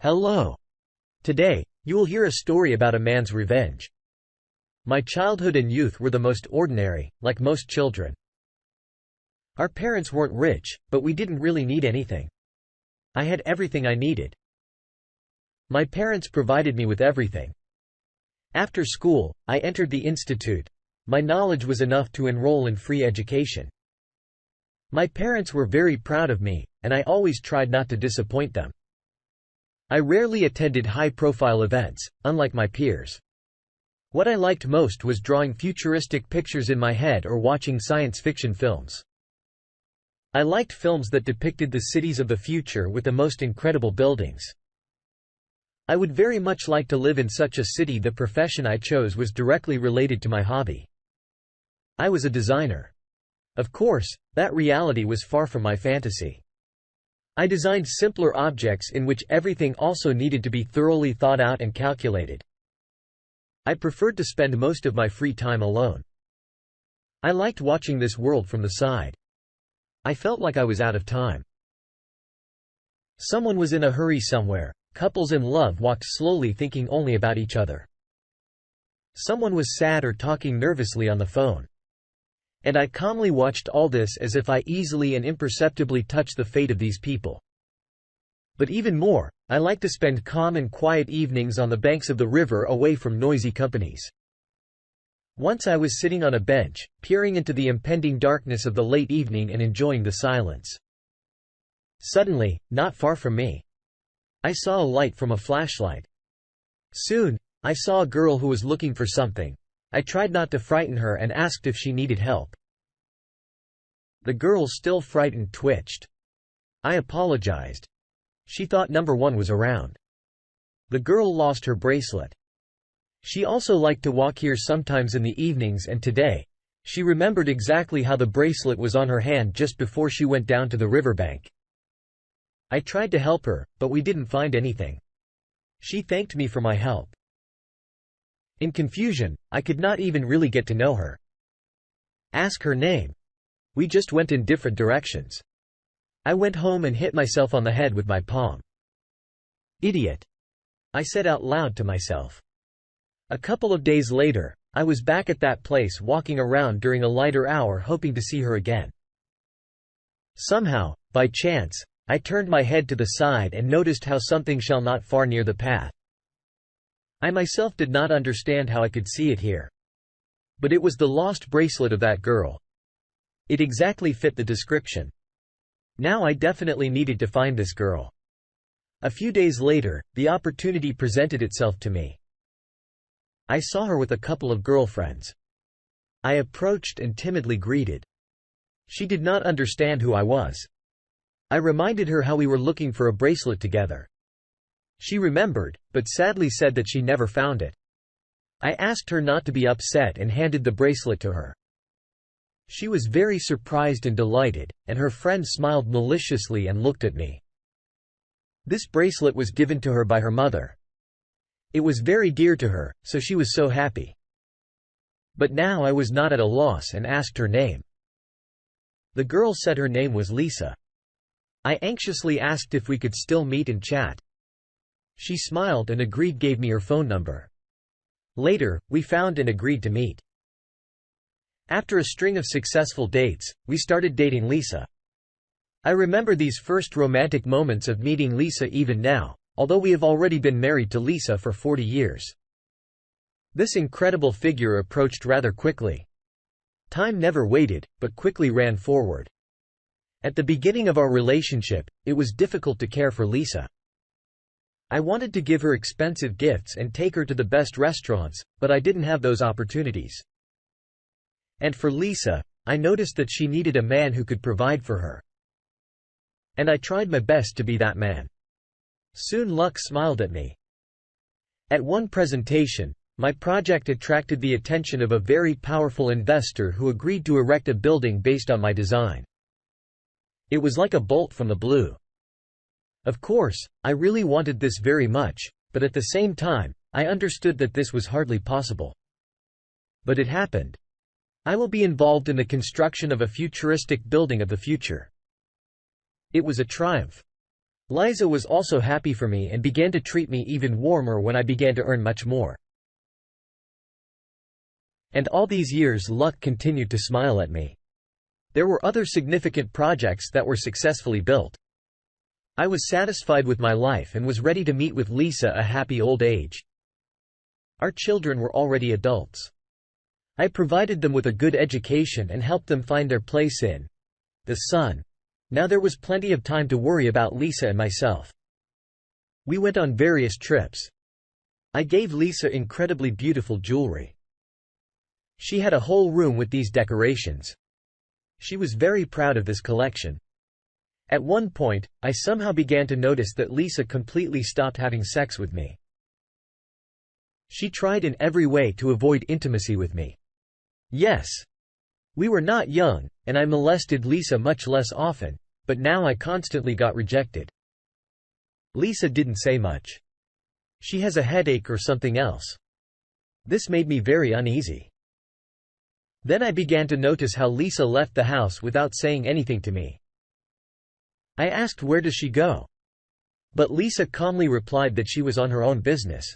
Hello. Today, you will hear a story about a man's revenge. My childhood and youth were the most ordinary, like most children. Our parents weren't rich, but we didn't really need anything. I had everything I needed. My parents provided me with everything. After school, I entered the institute. My knowledge was enough to enroll in free education. My parents were very proud of me, and I always tried not to disappoint them. I rarely attended high-profile events, unlike my peers. What I liked most was drawing futuristic pictures in my head or watching science fiction films. I liked films that depicted the cities of the future with the most incredible buildings. I would very much like to live in such a city. The profession I chose was directly related to my hobby. I was a designer. Of course, that reality was far from my fantasy. I designed simpler objects in which everything also needed to be thoroughly thought out and calculated. I preferred to spend most of my free time alone. I liked watching this world from the side. I felt like I was out of time. Someone was in a hurry somewhere. Couples in love walked slowly, thinking only about each other. Someone was sad or talking nervously on the phone. And I calmly watched all this as if I easily and imperceptibly touched the fate of these people. But even more, I like to spend calm and quiet evenings on the banks of the river away from noisy companies. Once I was sitting on a bench, peering into the impending darkness of the late evening and enjoying the silence. Suddenly, not far from me, I saw a light from a flashlight. Soon, I saw a girl who was looking for something. I tried not to frighten her and asked if she needed help. The girl, still frightened, twitched. I apologized. She thought number one was around. The girl lost her bracelet. She also liked to walk here sometimes in the evenings, and today, she remembered exactly how the bracelet was on her hand just before she went down to the riverbank. I tried to help her, but we didn't find anything. She thanked me for my help. In confusion, I could not even really get to know her. Ask her name. We just went in different directions. I went home and hit myself on the head with my palm. Idiot, I said out loud to myself. A couple of days later, I was back at that place walking around during a lighter hour hoping to see her again. Somehow, by chance, I turned my head to the side and noticed how something shone not far near the path. I myself did not understand how I could see it here. But it was the lost bracelet of that girl. It exactly fit the description. Now I definitely needed to find this girl. A few days later, the opportunity presented itself to me. I saw her with a couple of girlfriends. I approached and timidly greeted. She did not understand who I was. I reminded her how we were looking for a bracelet together. She remembered, but sadly said that she never found it. I asked her not to be upset and handed the bracelet to her. She was very surprised and delighted, and her friend smiled maliciously and looked at me. This bracelet was given to her by her mother. It was very dear to her, so she was so happy. But now I was not at a loss and asked her name. The girl said her name was Lisa. I anxiously asked if we could still meet and chat. She smiled and agreed, gave me her phone number. Later, we found and agreed to meet. After a string of successful dates, we started dating Lisa. I remember these first romantic moments of meeting Lisa even now, although we have already been married to Lisa for 40 years. This incredible figure approached rather quickly. Time never waited, but quickly ran forward. At the beginning of our relationship, it was difficult to care for Lisa. I wanted to give her expensive gifts and take her to the best restaurants, but I didn't have those opportunities. And for Lisa, I noticed that she needed a man who could provide for her. And I tried my best to be that man. Soon luck smiled at me. At one presentation, my project attracted the attention of a very powerful investor who agreed to erect a building based on my design. It was like a bolt from the blue. Of course, I really wanted this very much, but at the same time, I understood that this was hardly possible. But it happened. I will be involved in the construction of a futuristic building of the future. It was a triumph. Liza was also happy for me and began to treat me even warmer when I began to earn much more. And all these years luck continued to smile at me. There were other significant projects that were successfully built. I was satisfied with my life and was ready to meet with Lisa a happy old age. Our children were already adults. I provided them with a good education and helped them find their place in the sun. Now there was plenty of time to worry about Lisa and myself. We went on various trips. I gave Lisa incredibly beautiful jewelry. She had a whole room with these decorations. She was very proud of this collection. At one point, I somehow began to notice that Lisa completely stopped having sex with me. She tried in every way to avoid intimacy with me. Yes. We were not young, and I molested Lisa much less often, but now I constantly got rejected. Lisa didn't say much. She has a headache or something else. This made me very uneasy. Then I began to notice how Lisa left the house without saying anything to me. I asked where does she go? But Lisa calmly replied that she was on her own business.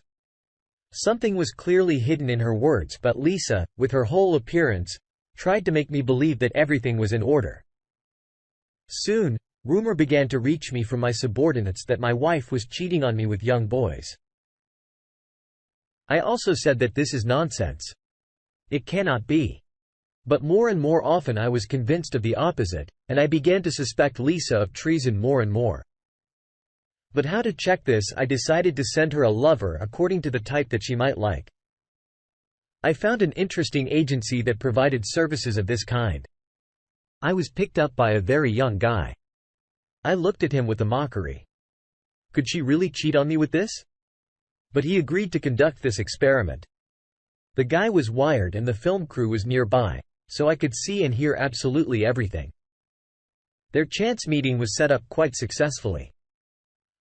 Something was clearly hidden in her words, but Lisa, with her whole appearance, tried to make me believe that everything was in order. Soon, rumor began to reach me from my subordinates that my wife was cheating on me with young boys. I also said that this is nonsense. It cannot be. But more and more often I was convinced of the opposite, and I began to suspect Lisa of treason more and more. But how to check this? I decided to send her a lover according to the type that she might like. I found an interesting agency that provided services of this kind. I was picked up by a very young guy. I looked at him with a mockery. Could she really cheat on me with this? But he agreed to conduct this experiment. The guy was wired and the film crew was nearby, so I could see and hear absolutely everything. Their chance meeting was set up quite successfully.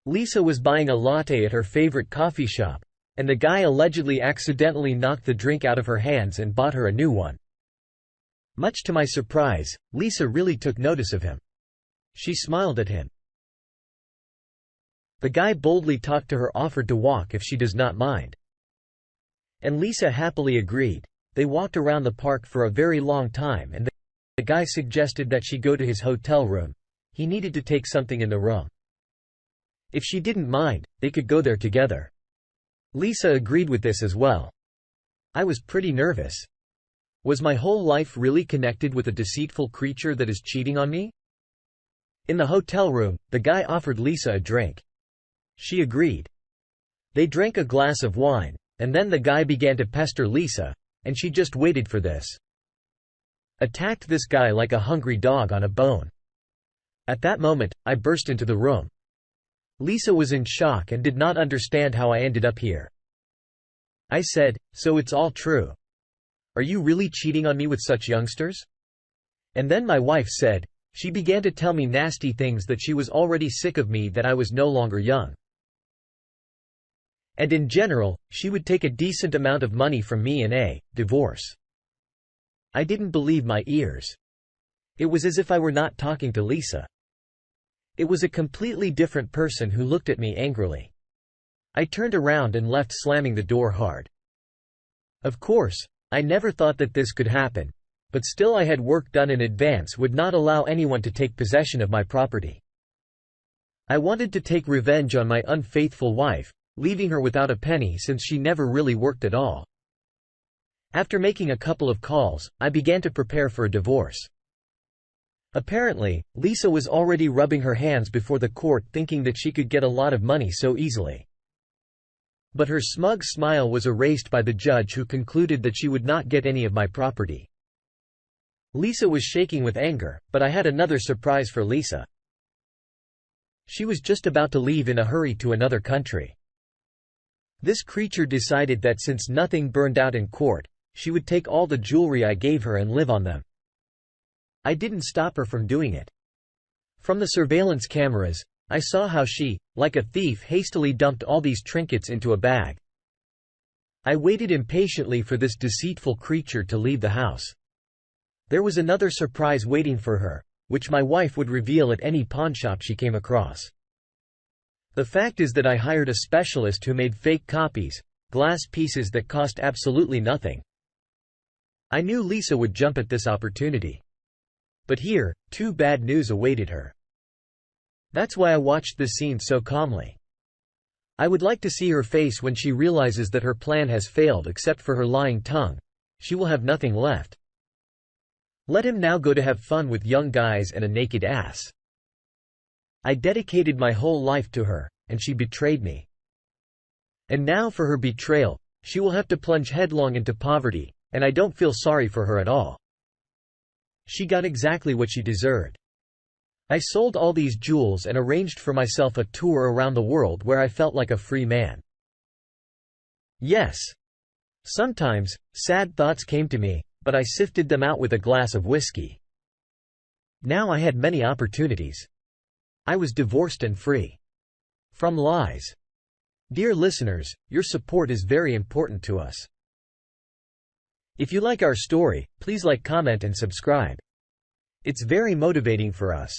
Lisa was buying a latte at her favorite coffee shop, and the guy allegedly accidentally knocked the drink out of her hands and bought her a new one. Much to my surprise, Lisa really took notice of him. She smiled at him. The guy boldly talked to her, offered to walk if she does not mind. And Lisa happily agreed. They walked around the park for a very long time and the guy suggested that she go to his hotel room. He needed to take something in the room. If she didn't mind, they could go there together. Lisa agreed with this as well. I was pretty nervous. Was my whole life really connected with a deceitful creature that is cheating on me? In the hotel room, the guy offered Lisa a drink. She agreed. They drank a glass of wine, and then the guy began to pester Lisa, and she just waited for this. Attacked this guy like a hungry dog on a bone. At that moment, I burst into the room. Lisa was in shock and did not understand how I ended up here. I said, "So it's all true. Are you really cheating on me with such youngsters?" And then my wife said, she began to tell me nasty things, that she was already sick of me, that I was no longer young. And in general, she would take a decent amount of money from me in a divorce. I didn't believe my ears. It was as if I were not talking to Lisa. It was a completely different person who looked at me angrily. I turned around and left, slamming the door hard. Of course, I never thought that this could happen, but still I had work done in advance, would not allow anyone to take possession of my property. I wanted to take revenge on my unfaithful wife, leaving her without a penny since she never really worked at all. After making a couple of calls, I began to prepare for a divorce. Apparently, Lisa was already rubbing her hands before the court, thinking that she could get a lot of money so easily. But her smug smile was erased by the judge, who concluded that she would not get any of my property. Lisa was shaking with anger, but I had another surprise for Lisa. She was just about to leave in a hurry to another country. This creature decided that since nothing burned out in court, she would take all the jewelry I gave her and live on them. I didn't stop her from doing it. From the surveillance cameras, I saw how she, like a thief, hastily dumped all these trinkets into a bag. I waited impatiently for this deceitful creature to leave the house. There was another surprise waiting for her, which my wife would reveal at any pawnshop she came across. The fact is that I hired a specialist who made fake copies, glass pieces that cost absolutely nothing. I knew Lisa would jump at this opportunity. But here, two bad news awaited her. That's why I watched this scene so calmly. I would like to see her face when she realizes that her plan has failed. Except for her lying tongue, she will have nothing left. Let him now go to have fun with young guys and a naked ass. I dedicated my whole life to her, and she betrayed me. And now for her betrayal, she will have to plunge headlong into poverty, and I don't feel sorry for her at all. She got exactly what she deserved. I sold all these jewels and arranged for myself a tour around the world where I felt like a free man. Yes. Sometimes, sad thoughts came to me, but I sifted them out with a glass of whiskey. Now I had many opportunities. I was divorced and free. From lies. Dear listeners, your support is very important to us. If you like our story, please like, comment and subscribe. It's very motivating for us.